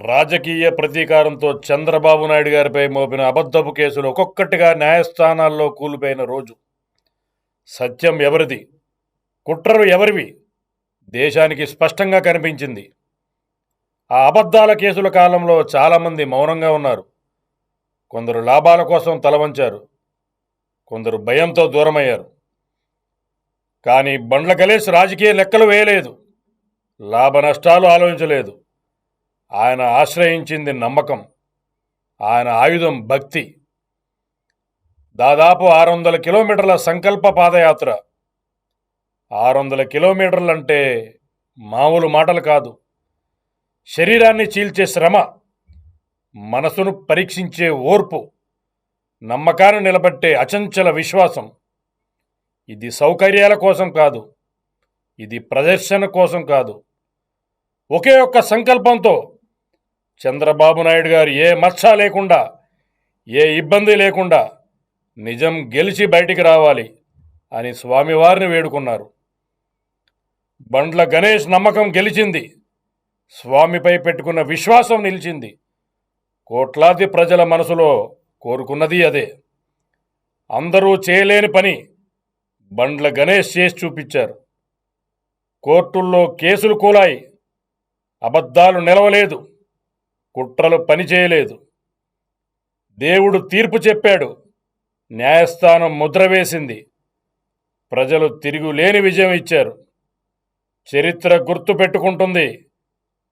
రాజకీయ ప్రతీకారంతో చంద్రబాబు నాయుడు గారిపై మోపిన అబద్ధపు కేసులు ఒక్కొక్కటిగా న్యాయస్థానాల్లో కూలిపోయిన రోజు. సత్యం ఎవరిది, కుట్రలు ఎవరివి దేశానికి స్పష్టంగా కనిపించింది. ఆ అబద్ధాల కేసుల కాలంలో చాలామంది మౌనంగా ఉన్నారు. కొందరు లాభాల కోసం తలవంచారు, కొందరు భయంతో దూరమయ్యారు. కానీ బండ్ల గణేష్ రాజకీయ లెక్కలు వేయలేదు, లాభ నష్టాలు ఆలోచించలేదు. ఆయన ఆశ్రయించింది నమ్మకం, ఆయన ఆయుధం భక్తి. దాదాపు 600 కిలోమీటర్ల సంకల్ప పాదయాత్ర. 600 కిలోమీటర్లంటే మామూలు మాటలు కాదు. శరీరాన్ని చీల్చే శ్రమ, మనసును పరీక్షించే ఓర్పు, నమ్మకాన్ని నిలబట్టే అచంచల విశ్వాసం. ఇది సౌకర్యాల కోసం కాదు, ఇది ప్రదర్శన కోసం కాదు. ఒకే ఒక్క సంకల్పంతో చంద్రబాబు నాయుడు గారు ఏ మచ్చ లేకుండా, ఏ ఇబ్బంది లేకుండా నిజం గెలిచి బయటికి రావాలి అని స్వామివారిని వేడుకున్నారు. బండ్ల గణేష్ నమ్మకం గెలిచింది, స్వామిపై పెట్టుకున్న విశ్వాసం నిలిచింది. కోట్లాది ప్రజల మనసులో కోరుకున్నది అదే. అందరూ చేయలేని పని బండ్ల గణేష్ చేసి చూపించారు. కోర్టుల్లో కేసులు కూలాయి, అబద్ధాలు నిలవలేదు, కుట్రలు పనిచేయలేదు. దేవుడు తీర్పు చెప్పాడు, న్యాయస్థానం ముద్ర వేసింది, ప్రజలు తిరుగులేని విజయం ఇచ్చారు. చరిత్ర గుర్తు పెట్టుకుంటుంది.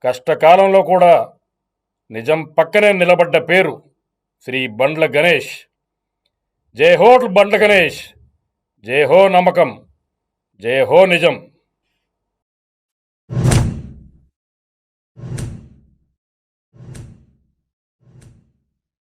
కష్టకాలంలో కూడా నిజం పక్కనే నిలబడ్డ పేరు శ్రీ బండ్ల గణేష్. జై హో బండ్ల గణేష్, జై హో నమ్మకం, జై హో నిజం.